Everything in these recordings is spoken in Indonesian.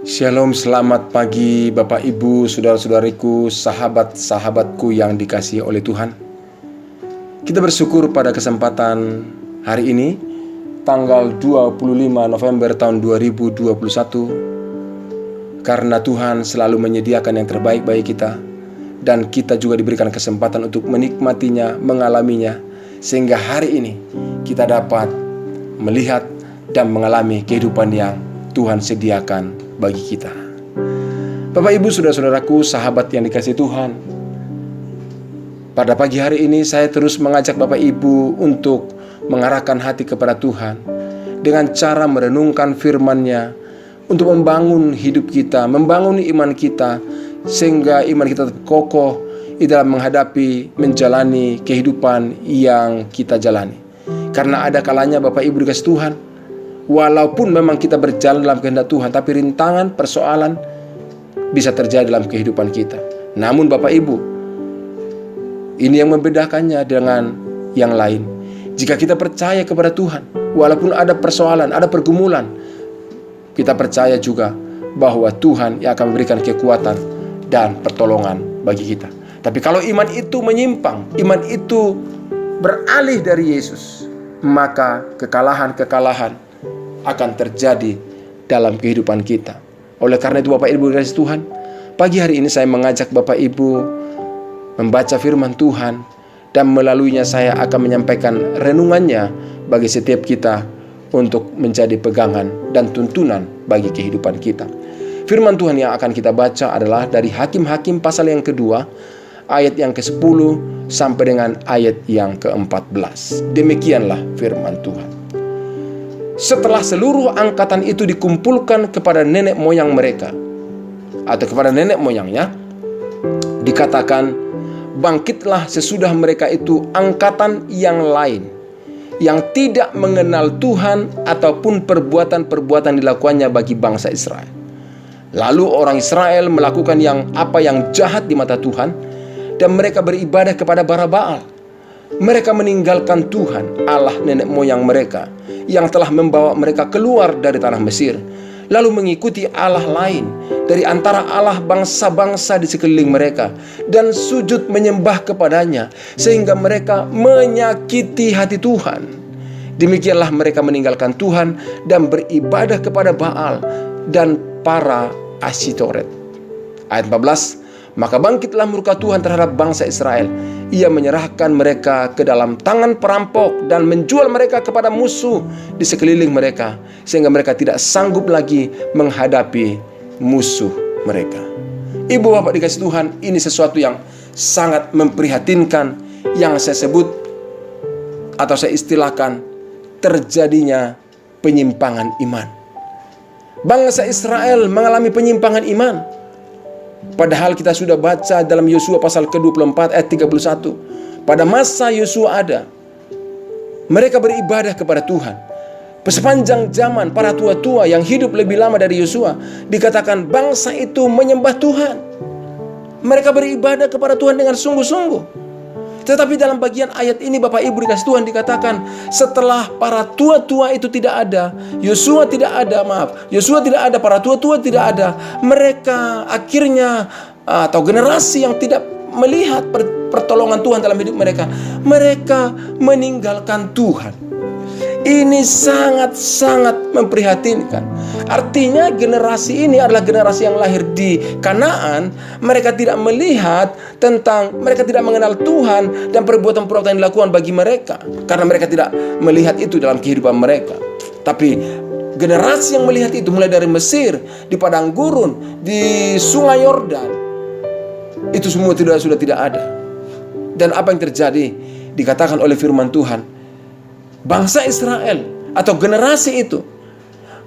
Shalom, selamat pagi Bapak Ibu, saudara-saudariku, sahabat-sahabatku yang dikasihi oleh Tuhan. Kita bersyukur pada kesempatan hari ini, tanggal 25 November tahun 2021, karena Tuhan selalu menyediakan yang terbaik bagi kita, dan kita juga diberikan kesempatan untuk menikmatinya, mengalaminya, sehingga hari ini kita dapat melihat dan mengalami kehidupan yang Tuhan sediakan bagi kita. Bapak Ibu, saudara-saudaraku, sahabat yang dikasihi Tuhan, pada pagi hari ini saya terus mengajak Bapak Ibu untuk mengarahkan hati kepada Tuhan dengan cara merenungkan firman-Nya untuk membangun hidup kita, membangun iman kita, sehingga iman kita tetap kokoh di dalam menghadapi, menjalani kehidupan yang kita jalani. Karena ada kalanya Bapak Ibu dikasihi Tuhan, walaupun memang kita berjalan dalam kehendak Tuhan, tapi rintangan, persoalan bisa terjadi dalam kehidupan kita. Namun Bapak Ibu, ini yang membedakannya dengan yang lain. Jika kita percaya kepada Tuhan, walaupun ada persoalan, ada pergumulan, kita percaya juga bahwa Tuhan yang akan memberikan kekuatan dan pertolongan bagi kita. Tapi kalau iman itu menyimpang, iman itu beralih dari Yesus, maka kekalahan-kekalahan akan terjadi dalam kehidupan kita. Oleh karena itu Bapak Ibu dikasihi Tuhan, pagi hari ini saya mengajak Bapak Ibu membaca firman Tuhan, dan melaluinya saya akan menyampaikan renungannya bagi setiap kita untuk menjadi pegangan dan tuntunan bagi kehidupan kita. Firman Tuhan yang akan kita baca adalah dari Hakim-Hakim pasal yang kedua, ayat yang ke-10 sampai dengan ayat yang ke-14. Demikianlah firman Tuhan. Setelah seluruh angkatan itu dikumpulkan kepada nenek moyang mereka, atau kepada nenek moyangnya, dikatakan, bangkitlah sesudah mereka itu angkatan yang lain, yang tidak mengenal Tuhan ataupun perbuatan-perbuatan dilakukannya bagi bangsa Israel. Lalu orang Israel melakukan apa yang jahat di mata Tuhan, dan mereka beribadah kepada bara Baal. Mereka meninggalkan Tuhan, Allah nenek moyang mereka, yang telah membawa mereka keluar dari tanah Mesir, lalu mengikuti Allah lain dari antara Allah bangsa-bangsa di sekeliling mereka, dan sujud menyembah kepadanya, sehingga mereka menyakiti hati Tuhan. Demikianlah mereka meninggalkan Tuhan dan beribadah kepada Baal dan para Asyitoret. Ayat 14, maka bangkitlah murka Tuhan terhadap bangsa Israel. Ia menyerahkan mereka ke dalam tangan perampok dan menjual mereka kepada musuh di sekeliling mereka, sehingga mereka tidak sanggup lagi menghadapi musuh mereka. Ibu bapak dikasihi Tuhan, ini sesuatu yang sangat memprihatinkan, yang saya sebut atau saya istilahkan terjadinya penyimpangan iman. Bangsa Israel mengalami penyimpangan iman. Padahal kita sudah baca dalam Yosua pasal ke-24 ayat 31. Pada masa Yosua ada, mereka beribadah kepada Tuhan. Sepanjang zaman para tua-tua yang hidup lebih lama dari Yosua, dikatakan bangsa itu menyembah Tuhan. Mereka beribadah kepada Tuhan dengan sungguh-sungguh. Tetapi dalam bagian ayat ini Bapak Ibu dikasihi Tuhan, dikatakan setelah para tua-tua itu tidak ada, Yosua tidak ada, para tua-tua tidak ada, mereka akhirnya atau generasi yang tidak melihat pertolongan Tuhan dalam hidup mereka, mereka meninggalkan Tuhan. Ini sangat-sangat memprihatinkan. Artinya generasi ini adalah generasi yang lahir di Kanaan. Mereka tidak melihat mereka tidak mengenal Tuhan dan perbuatan-perbuatan yang dilakukan bagi mereka, karena mereka tidak melihat itu dalam kehidupan mereka. Tapi generasi yang melihat itu, mulai dari Mesir, di padang gurun, di sungai Yordan, itu semua sudah tidak ada. Dan apa yang terjadi? Dikatakan oleh firman Tuhan, bangsa Israel atau generasi itu,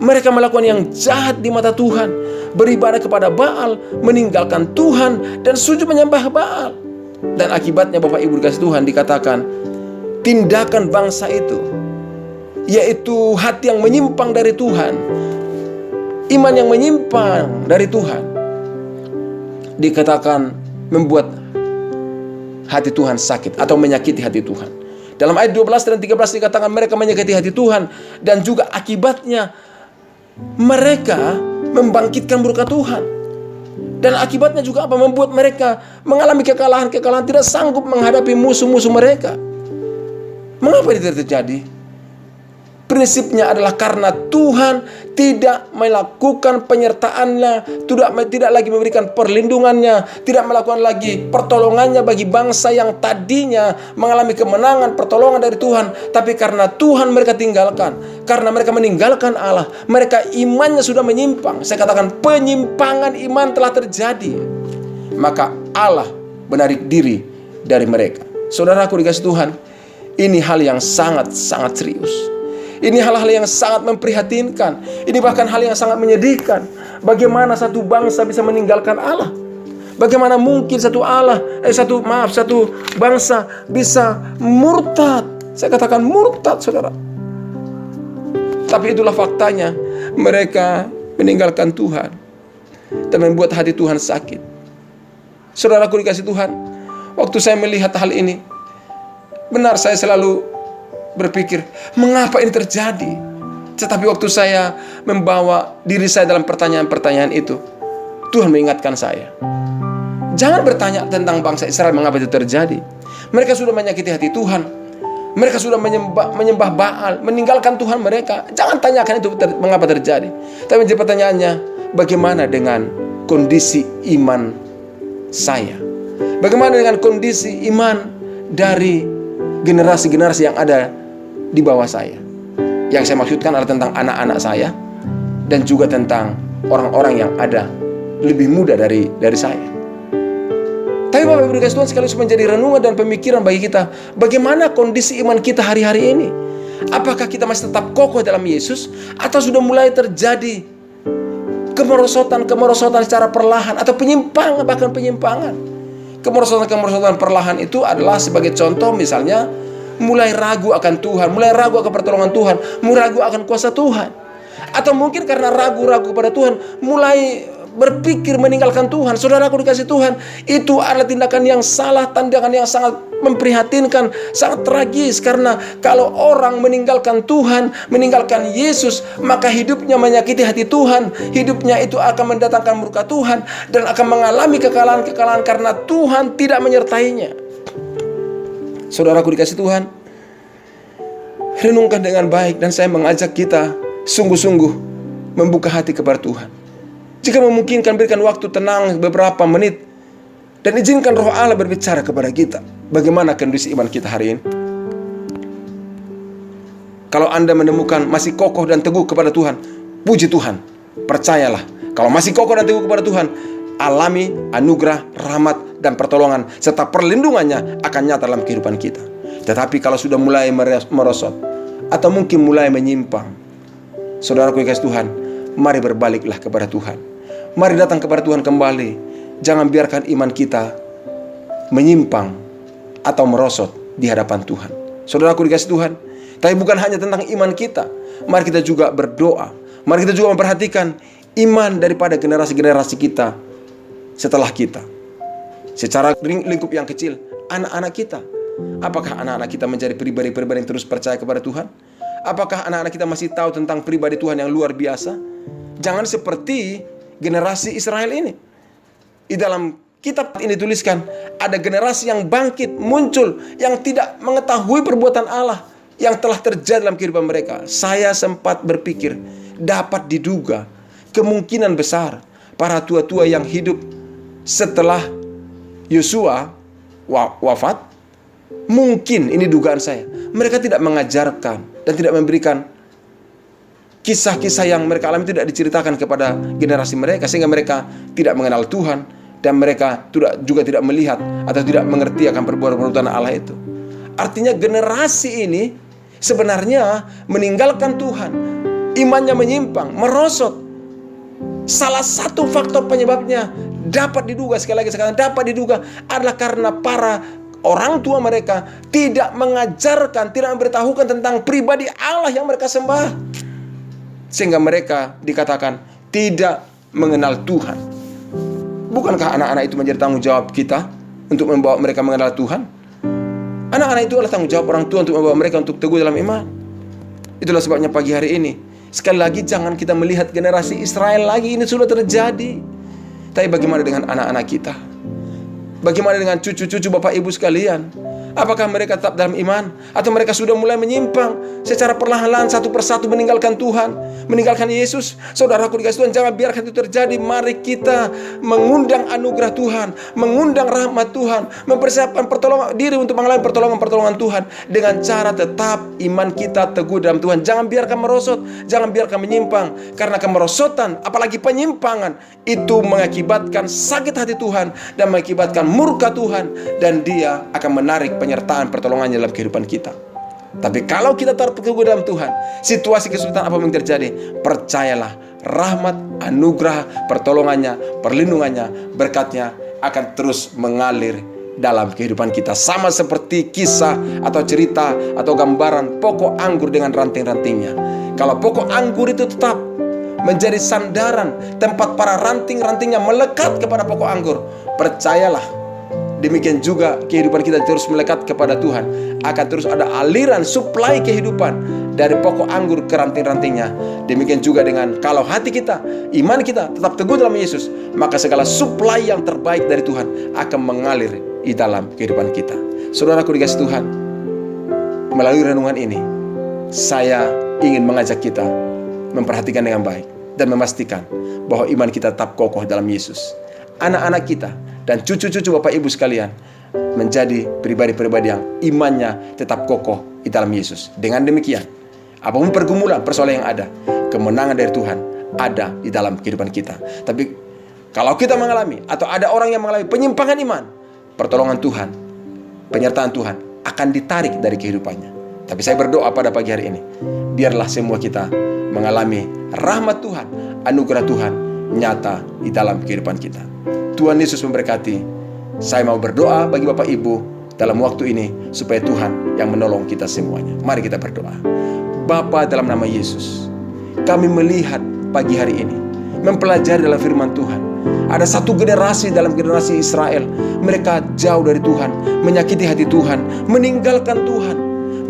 mereka melakukan yang jahat di mata Tuhan, beribadah kepada Baal, meninggalkan Tuhan, dan sujud menyembah Baal. Dan akibatnya Bapak Ibu dikasihi Tuhan, dikatakan tindakan bangsa itu, yaitu hati yang menyimpang dari Tuhan, iman yang menyimpang dari Tuhan, dikatakan membuat hati Tuhan sakit atau menyakiti hati Tuhan. Dalam ayat 12 dan 13 dikatakan mereka menyakiti hati Tuhan, dan juga akibatnya mereka membangkitkan murka Tuhan. Dan akibatnya juga apa? Membuat mereka mengalami kekalahan-kekalahan, tidak sanggup menghadapi musuh-musuh mereka. Mengapa ini terjadi? Prinsipnya adalah karena Tuhan tidak melakukan penyertaannya, tidak lagi memberikan perlindungannya, tidak melakukan lagi pertolongannya bagi bangsa yang tadinya mengalami kemenangan, pertolongan dari Tuhan. Tapi karena Tuhan mereka tinggalkan, karena mereka meninggalkan Allah, mereka imannya sudah menyimpang. Saya katakan penyimpangan iman telah terjadi. Maka Allah menarik diri dari mereka. Saudaraku dikasih Tuhan, ini hal yang sangat-sangat serius. Ini hal-hal yang sangat memprihatinkan. Ini bahkan hal yang sangat menyedihkan. Bagaimana satu bangsa bisa meninggalkan Allah? Bagaimana mungkin satu bangsa bisa murtad? Saya katakan murtad, saudara. Tapi itulah faktanya. Mereka meninggalkan Tuhan dan membuat hati Tuhan sakit. Saudaraku dikasih Tuhan, waktu saya melihat hal ini, benar saya selalu berpikir, mengapa ini terjadi? Tetapi waktu saya membawa diri saya dalam pertanyaan-pertanyaan itu, Tuhan mengingatkan saya, jangan bertanya tentang bangsa Israel mengapa itu terjadi. Mereka sudah menyakiti hati Tuhan. Mereka sudah menyembah Baal, meninggalkan Tuhan mereka. Jangan tanyakan itu mengapa terjadi. Tapi menjadi pertanyaannya, bagaimana dengan kondisi iman saya? Bagaimana dengan kondisi iman dari generasi-generasi yang ada di bawah saya? Yang saya maksudkan adalah tentang anak-anak saya dan juga tentang orang-orang yang ada lebih muda dari saya. Tapi Bapak Ibu dikasih Tuhan, sekaligus menjadi renungan dan pemikiran bagi kita, bagaimana kondisi iman kita hari-hari ini? Apakah kita masih tetap kokoh dalam Yesus, atau sudah mulai terjadi kemerosotan secara perlahan, atau penyimpangan, bahkan penyimpangan? Kemerosotan perlahan itu adalah sebagai contoh, misalnya mulai ragu akan Tuhan, mulai ragu akan pertolongan Tuhan, mulai ragu akan kuasa Tuhan. Atau mungkin karena ragu-ragu kepada Tuhan, mulai berpikir meninggalkan Tuhan. Saudaraku dikasih Tuhan, itu adalah tindakan yang salah, tindakan yang sangat memprihatinkan, sangat tragis. Karena kalau orang meninggalkan Tuhan, meninggalkan Yesus, maka hidupnya menyakiti hati Tuhan. Hidupnya itu akan mendatangkan murka Tuhan dan akan mengalami kekalahan-kekalahan karena Tuhan tidak menyertainya. Saudaraku dikasih Tuhan, renungkan dengan baik, dan saya mengajak kita sungguh-sungguh membuka hati kepada Tuhan. Jika memungkinkan, berikan waktu tenang beberapa menit dan izinkan Roh Allah berbicara kepada kita. Bagaimana kondisi iman kita hari ini? Kalau Anda menemukan masih kokoh dan teguh kepada Tuhan, puji Tuhan, percayalah, kalau masih kokoh dan teguh kepada Tuhan, alami anugerah, rahmat, dan pertolongan serta perlindungannya akan nyata dalam kehidupan kita. Tetapi kalau sudah mulai merosot atau mungkin mulai menyimpang, saudaraku yang kasih Tuhan, mari berbaliklah kepada Tuhan. Mari datang kepada Tuhan kembali. Jangan biarkan iman kita menyimpang atau merosot di hadapan Tuhan. Saudaraku dikasih Tuhan, tapi bukan hanya tentang iman kita. Mari kita juga berdoa. Mari kita juga memperhatikan iman daripada generasi-generasi kita setelah kita. Secara lingkup yang kecil, anak-anak kita. Apakah anak-anak kita menjadi pribadi-pribadi yang terus percaya kepada Tuhan? Apakah anak-anak kita masih tahu tentang pribadi Tuhan yang luar biasa? Jangan seperti generasi Israel ini. Di dalam kitab ini dituliskan, ada generasi yang bangkit, muncul, yang tidak mengetahui perbuatan Allah yang telah terjadi dalam kehidupan mereka. Saya sempat berpikir, dapat diduga kemungkinan besar para tua-tua yang hidup setelah Yosua wafat, mungkin, ini dugaan saya, mereka tidak mengajarkan dan tidak memberikan kisah-kisah yang mereka alami, tidak diceritakan kepada generasi mereka, sehingga mereka tidak mengenal Tuhan dan mereka juga tidak melihat atau tidak mengerti akan perbuatan Allah itu. Artinya generasi ini sebenarnya meninggalkan Tuhan, imannya menyimpang, merosot. Salah satu faktor penyebabnya dapat diduga, sekali lagi sekarang dapat diduga, adalah karena para orang tua mereka tidak mengajarkan, tidak memberitahukan tentang pribadi Allah yang mereka sembah, sehingga mereka dikatakan tidak mengenal Tuhan. Bukankah anak-anak itu menjadi tanggung jawab kita untuk membawa mereka mengenal Tuhan? Anak-anak itu adalah tanggung jawab orang tua untuk membawa mereka untuk teguh dalam iman. Itulah sebabnya pagi hari ini Sekali lagi, jangan kita melihat generasi Israel lagi, ini sudah terjadi. Tapi bagaimana dengan anak-anak kita? Bagaimana dengan cucu-cucu Bapak Ibu sekalian? Apakah mereka tetap dalam iman? Atau mereka sudah mulai menyimpang secara perlahan-lahan, satu persatu meninggalkan Tuhan, meninggalkan Yesus? Saudaraku dikasih Tuhan, jangan biarkan itu terjadi. Mari kita mengundang anugerah Tuhan, mengundang rahmat Tuhan, mempersiapkan pertolongan diri untuk mengalami pertolongan-pertolongan Tuhan dengan cara tetap iman kita teguh dalam Tuhan. Jangan biarkan merosot, jangan biarkan menyimpang. Karena kemerosotan, apalagi penyimpangan, itu mengakibatkan sakit hati Tuhan dan mengakibatkan murka Tuhan, dan Dia akan menarik penyertaan pertolongannya dalam kehidupan kita. Tapi kalau kita teguh dalam Tuhan, situasi kesulitan apa yang terjadi, percayalah, rahmat, anugerah, pertolongannya, perlindungannya, berkatnya akan terus mengalir dalam kehidupan kita. Sama seperti kisah atau cerita atau gambaran pokok anggur dengan ranting-rantingnya. Kalau pokok anggur itu tetap menjadi sandaran, tempat para ranting-rantingnya melekat kepada pokok anggur, percayalah, demikian juga kehidupan kita terus melekat kepada Tuhan. Akan terus ada aliran suplai kehidupan dari pokok anggur ke ranting-rantingnya. Demikian juga dengan kalau hati kita, iman kita tetap teguh dalam Yesus, maka segala suplai yang terbaik dari Tuhan akan mengalir di dalam kehidupan kita. Saudaraku dikasih Tuhan, melalui renungan ini, saya ingin mengajak kita memperhatikan dengan baik dan memastikan bahwa iman kita tetap kokoh dalam Yesus. Anak-anak kita dan cucu-cucu Bapak Ibu sekalian menjadi pribadi-pribadi yang imannya tetap kokoh di dalam Yesus. Dengan demikian, apapun pergumulan, persoalan yang ada, kemenangan dari Tuhan ada di dalam kehidupan kita. Tapi kalau kita mengalami atau ada orang yang mengalami penyimpangan iman, pertolongan Tuhan, penyertaan Tuhan akan ditarik dari kehidupannya. Tapi saya berdoa pada pagi hari ini, biarlah semua kita mengalami rahmat Tuhan, anugerah Tuhan nyata di dalam kehidupan kita. Tuhan Yesus memberkati. Saya mau berdoa bagi Bapak Ibu dalam waktu ini supaya Tuhan yang menolong kita semuanya. Mari kita berdoa. Bapa, dalam nama Yesus, kami melihat pagi hari ini, mempelajari dalam firman Tuhan, ada satu generasi dalam generasi Israel, mereka jauh dari Tuhan, menyakiti hati Tuhan, meninggalkan Tuhan.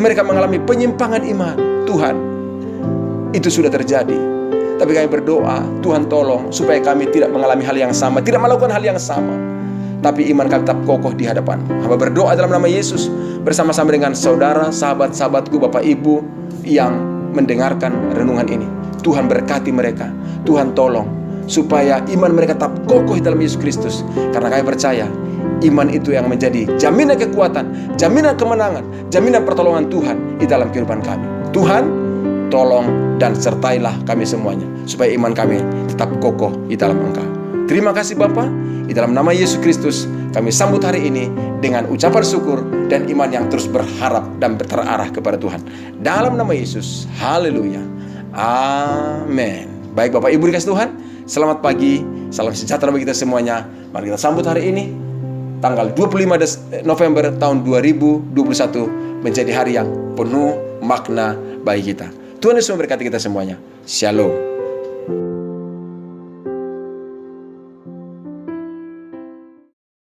Mereka mengalami penyimpangan iman. Tuhan, itu sudah terjadi. Tapi kami berdoa, Tuhan tolong supaya kami tidak mengalami hal yang sama, tidak melakukan hal yang sama, tapi iman kami tetap kokoh di hadapan. Hamba berdoa dalam nama Yesus bersama-sama dengan saudara, sahabat-sahabatku, Bapak Ibu yang mendengarkan renungan ini. Tuhan berkati mereka, Tuhan tolong supaya iman mereka tetap kokoh dalam Yesus Kristus. Karena kami percaya iman itu yang menjadi jaminan kekuatan, jaminan kemenangan, jaminan pertolongan Tuhan di dalam kehidupan kami. Tuhan, tolong dan sertailah kami semuanya supaya iman kami tetap kokoh di dalam Engkau. Terima kasih Bapa. Di dalam nama Yesus Kristus kami sambut hari ini dengan ucapan syukur dan iman yang terus berharap dan terarah kepada Tuhan. Dalam nama Yesus. Haleluya. Amin. Baik Bapak Ibu dikasih Tuhan, selamat pagi, salam sejahtera bagi kita semuanya. Mari kita sambut hari ini tanggal 25 November tahun 2021 menjadi hari yang penuh makna bagi kita. Tuhan Yesus memberkati kita semuanya. Shalom.